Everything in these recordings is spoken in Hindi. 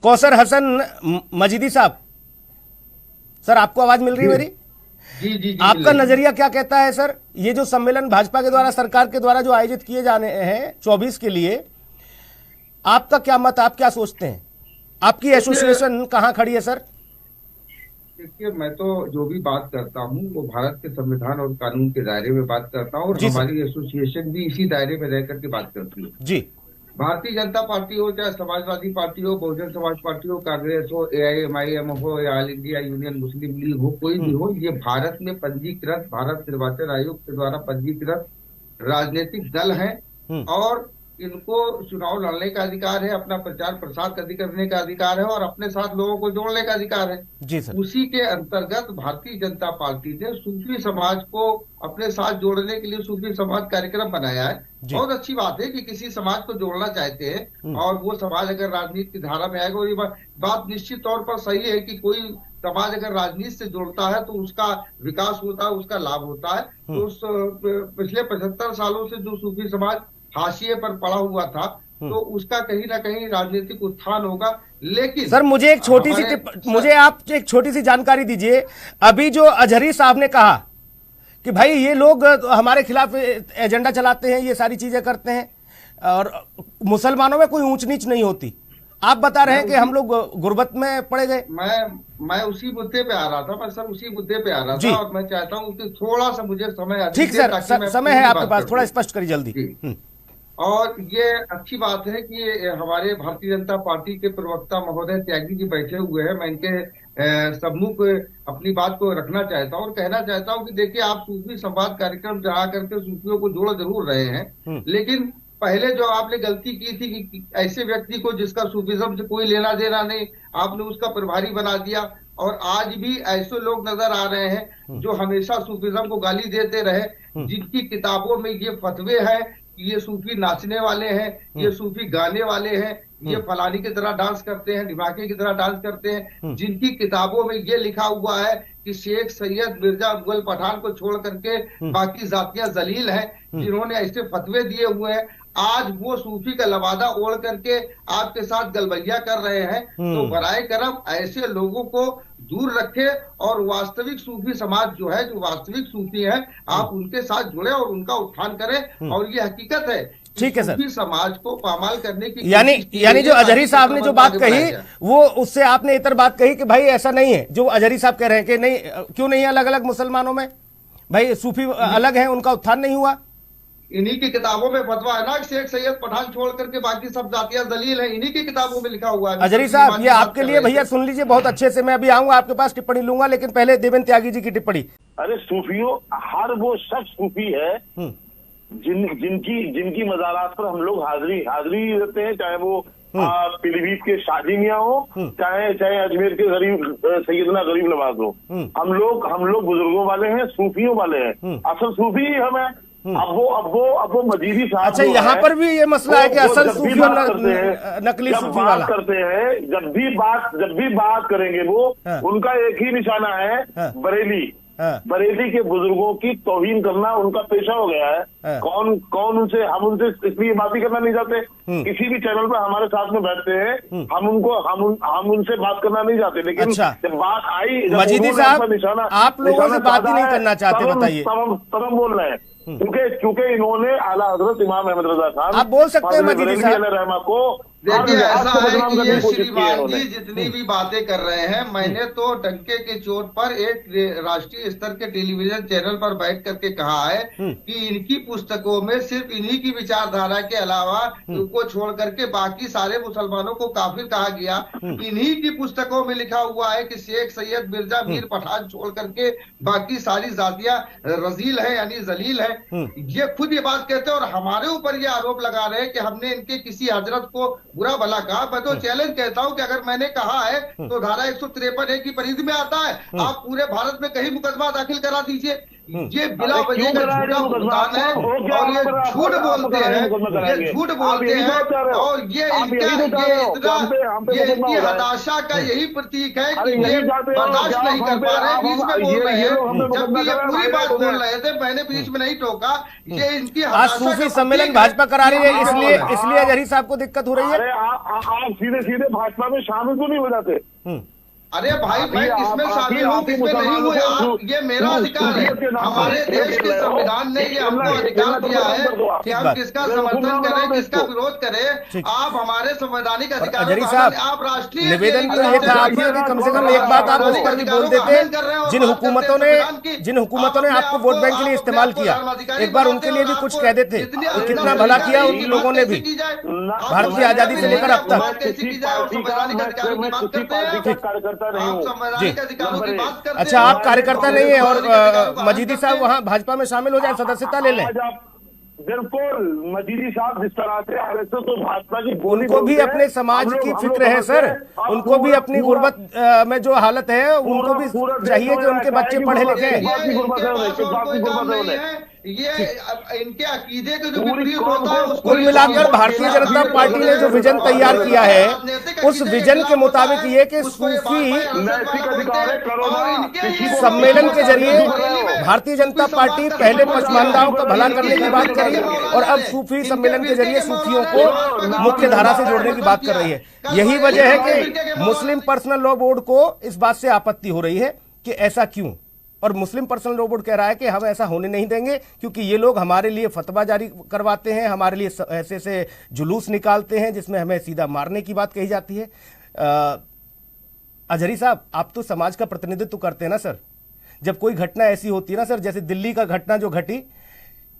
कौसर हसन मजीदी साहब, सर आपको आवाज मिल रही है मेरी? जी आपका नजरिया क्या कहता है सर, ये जो सम्मेलन भाजपा के द्वारा, सरकार के द्वारा जो आयोजित किए जाने हैं 24 के लिए, आपका क्या मत, आप क्या सोचते हैं? आपकी एसोसिएशन कहां खड़ी है सर? देखिए, मैं तो जो भी बात करता हूँ वो भारत के संविधान और कानून के दायरे में बात करता हूँ, और हमारी एसोसिएशन भी इसी दायरे में रह करके बात करती है जी। भारतीय जनता पार्टी हो, चाहे समाजवादी पार्टी हो, बहुजन समाज पार्टी हो, कांग्रेस हो, AIMIM हो, या ऑल इंडिया यूनियन मुस्लिम लीग हो, कोई भी हो, ये भारत में पंजीकृत, भारत निर्वाचन आयोग के द्वारा पंजीकृत राजनीतिक दल हैं, और इनको चुनाव लड़ने का अधिकार है, अपना प्रचार प्रसार करने का अधिकार है, और अपने साथ लोगों को जोड़ने का अधिकार है जी सर। उसी के अंतर्गत भारतीय जनता पार्टी ने सूफी समाज को अपने साथ जोड़ने के लिए सूफी समाज कार्यक्रम बनाया है। बहुत अच्छी बात है कि किसी समाज को जोड़ना चाहते हैं, और वो समाज अगर राजनीति की धारा में आएगा, और ये बात निश्चित तौर पर सही है कि कोई समाज अगर राजनीति से जुड़ता है तो उसका विकास होता है, उसका लाभ होता है। तो उस पिछले 75 सालों से जो सूफी समाज हाशिए पर पड़ा हुआ था, तो उसका कहीं ना कहीं राजनीतिक उत्थान होगा। लेकिन सर मुझे एक छोटी सी मुझे आप एक छोटी सी जानकारी दीजिए। अभी जो अजहरी साहब ने कहा कि भाई ये लोग हमारे खिलाफ एजेंडा चलाते हैं, ये सारी चीजें करते हैं, और मुसलमानों में कोई ऊंच नीच नहीं होती, आप बता रहे हैं कि हम लोग गुर्बत में पड़े गए। मैं उसी मुद्दे पे आ रहा था, मैं सर उसी मुद्दे पे आ रहा था, और मैं चाहता हूँ कि थोड़ा सा मुझे समय, ठीक सर, समय है आपके पास, थोड़ा स्पष्ट करिए जल्दी। और ये अच्छी बात है कि हमारे भारतीय जनता पार्टी के प्रवक्ता महोदय त्यागी जी बैठे हुए हैं। मैं इनके सम्मुख अपनी बात को रखना चाहता हूँ और कहना चाहता हूँ कि देखिए, आप सूफी संवाद कार्यक्रम चला करके सूफियों को जोड़ जरूर रहे हैं, लेकिन पहले जो आपने गलती की थी कि ऐसे व्यक्ति को जिसका सूफिज्म से कोई लेना देना नहीं, आपने उसका प्रभारी बना दिया। और आज भी ऐसे लोग नजर आ रहे हैं जो हमेशा सूफिज्म को गाली देते रहे, जिनकी किताबों में ये फतवे हैं कि ये सूफी नाचने वाले हैं, ये सूफी गाने वाले हैं, ये फलानी की तरह डांस करते हैं, ढिमाके की तरह डांस करते हैं, जिनकी किताबों में ये लिखा हुआ है कि शेख सैयद मिर्जा मुगल पठान को छोड़ करके बाकी जातियां जलील हैं, जिन्होंने ऐसे फतवे दिए हुए हैं, आज वो सूफी का लबादा ओढ़ करके आपके साथ गलबैया कर रहे हैं। तो बराए करम ऐसे लोगों को दूर रखे, और वास्तविक सूफी समाज जो है, जो वास्तविक सूफी है, आप उनके साथ जुड़े और उनका उत्थान करें। और ये हकीकत है, ठीक है सर, सूफी समाज को पामाल करने की यानी जो अजहरी साहब ने जो बात कही, वो उससे आपने इतर बात कही कि भाई ऐसा नहीं है जो अजहरी साहब कह रहे हैं कि नहीं, क्यों नहीं है अलग अलग मुसलमानों में, भाई सूफी अलग है, उनका उत्थान नहीं हुआ। इन्हीं की किताबों में फतवा है ना, शेख सैयद पठान छोड़ करके बाकी सब जातियां दलील हैं, इन्हीं की किताबों में लिखा हुआ है। अजहरी साहब, ये आपके लिए भैया सुन लीजिए बहुत अच्छे से, मैं अभी आऊंगा आपके पास, टिप्पणी लूंगा, लेकिन पहले देवेंद्र त्यागी जी की टिप्पणी। अरे सूफियों, हर वो शख्स सूफी है जिनकी मज़ारात पर हम लोग हाजिरी देते हैं, चाहे वो पीलीभीत के शादी मियाँ हो, चाहे अजमेर के गरीब सैयदना गरीब नवाज हो। हम लोग बुजुर्गों वाले हैं, सूफियों वाले हैं, असल सूफी हम है। अब वो मजीदी साहब, अच्छा, यहाँ पर भी ये मसला है कि असल सूफी और नकली सूफी वाला करते हैं, जब भी बात करेंगे वो, उनका एक ही निशाना है, बरेली के बुजुर्गों की तौहीन करना उनका पेशा हो गया है। हम उनसे इसलिए बात ही करना नहीं चाहते, किसी भी चैनल पर हमारे साथ में बैठते हैं, हम उनसे बात करना नहीं चाहते, लेकिन जब बात आई, मजीदी साहब आप लोगों से बात ही नहीं करना चाहते, बताइए। तब हम बोल रहे हैं, क्योंकि इन्होंने आला हजरत इमाम अहमद रजा खान, आप बोल सकते हैं मजीदी साहब, रहमा को, देखिए ऐसा है कि ये श्रीमान जी जितनी भी बातें कर रहे हैं, मैंने तो डंके के चोट पर एक राष्ट्रीय स्तर के टेलीविजन चैनल पर बैठ करके कहा है कि इनकी पुस्तकों में सिर्फ इन्हीं की विचारधारा के अलावा को छोड़ करके बाकी सारे मुसलमानों को काफिर कहा गया। इन्हीं की पुस्तकों में लिखा हुआ है कि शेख सैयद मिर्जा मीर पठान छोड़ करके बाकी सारी जातियां रजील है, यानी जलील है। ये खुद ये बात कहते हैं, और हमारे ऊपर ये आरोप लगा रहे हैं कि हमने इनके किसी हजरत को बुरा भला कहा। मैं तो चैलेंज कहता हूं कि अगर मैंने कहा है तो धारा 153 की परिधि में आता है। आप पूरे भारत में कहीं मुकदमा दाखिल करा दीजिए, ये बिला वजह का झूठा भुगतान है और ये झूठ बोलते हैं, ये झूठ बोलते हैं और ये इनकी हताशा का यही प्रतीक है कि ये बर्दाश्त नहीं कर पा रहे, बीच में बोल रहे हैं, जबकि ये पूरी बात बोल रहे थे, मैंने बीच में नहीं टोका। ये इनकी आज सूफी सम्मेलन भाजपा करा रही है, इसलिए अजहरी साहब को दिक्कत हो रही है। अरे आप सीधे सीधे भाजपा में शामिल क्यों नहीं हो जाते? अरे भाई मैं किसमें शामिल हूँ, किसमें नहीं हूँ, आप ये मेरा अधिकार है। हमारे देश के संविधान ने ये हमको अधिकार दिया है कि हम किसका समर्थन करें, किसका विरोध करें। आप हमारे संवैधानिक अधिकार, आप राष्ट्रीय निवेदन तो ये था आपसे कि कम से कम एक बात आप उस पर भी बोल देते, जिन हुकूमतों ने आपको वोट बैंक के लिए इस्तेमाल किया, एक बार उनके लिए भी कुछ कह देते तो कितना भला किया उन लोगों ने भी भारत की आजादी से लेकर अब तक। अच्छा, आप कार्यकर्ता नहीं है और मजीदी साहब वहाँ भाजपा में शामिल हो जाए, सदस्यता ले लें। बिल्कुल, मजीदी साहब जिस तरह से आरएसएस तो भाजपा की, उनको भी अपने समाज की फिक्र है सर, उनको भी अपनी गुर्बत में जो हालत है उनको भी चाहिए कि उनके बच्चे पढ़े लिखे। ये इनके अकीदे के जो विपरीत होता है, कुल मिलाकर भारतीय जनता पार्टी ने जो विजन तैयार किया है उस विजन के मुताबिक ये कि सूफी सम्मेलन के जरिए भारतीय जनता पार्टी पहले पसमानदाओं का भला करने की बात करी और अब सूफी सम्मेलन के जरिए सूफियों को मुख्य धारा से जोड़ने की बात कर रही है। यही वजह है कि मुस्लिम पर्सनल लॉ बोर्ड को इस बात से आपत्ति हो रही है कि ऐसा क्यों, और मुस्लिम पर्सनल लॉ बोर्ड कह रहा है कि हम ऐसा होने नहीं देंगे क्योंकि ये लोग हमारे लिए फतवा जारी करवाते हैं, हमारे लिए ऐसे से जुलूस निकालते हैं जिसमें हमें सीधा मारने की बात कही जाती है। अजहरी साहब, आप तो समाज का प्रतिनिधित्व करते हैं ना सर, जब कोई घटना ऐसी होती है ना सर, जैसे दिल्ली का घटना जो घटी,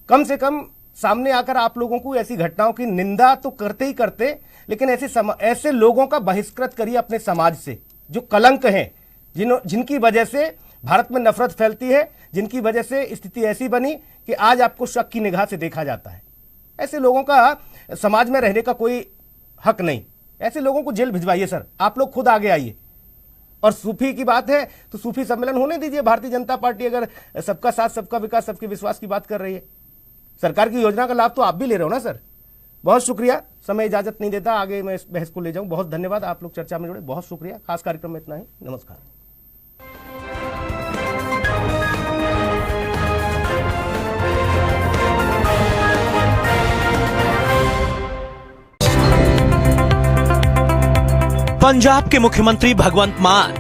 कम से कम सामने आकर आप लोगों को ऐसी घटनाओं की निंदा तो करते ही करते, लेकिन ऐसे लोगों का बहिष्कृत करिए अपने समाज से जो कलंक हैं, जिनकी वजह से भारत में नफरत फैलती है, जिनकी वजह से स्थिति ऐसी बनी कि आज आपको शक की निगाह से देखा जाता है। ऐसे लोगों का समाज में रहने का कोई हक नहीं, ऐसे लोगों को जेल भिजवाइए सर, आप लोग खुद आगे आइए। और सूफी की बात है तो सूफी सम्मेलन होने दीजिए। भारतीय जनता पार्टी अगर सबका साथ, सबका विकास, सबके विश्वास की बात कर रही है, सरकार की योजना का लाभ तो आप भी ले रहे हो ना सर। बहुत शुक्रिया, समय इजाजत नहीं देता, आगे मैं इस बहस को ले जाऊं। बहुत धन्यवाद, आप लोग चर्चा में जुड़े, बहुत शुक्रिया। खास कार्यक्रम में इतना ही, नमस्कार। पंजाब के मुख्यमंत्री भगवंत मान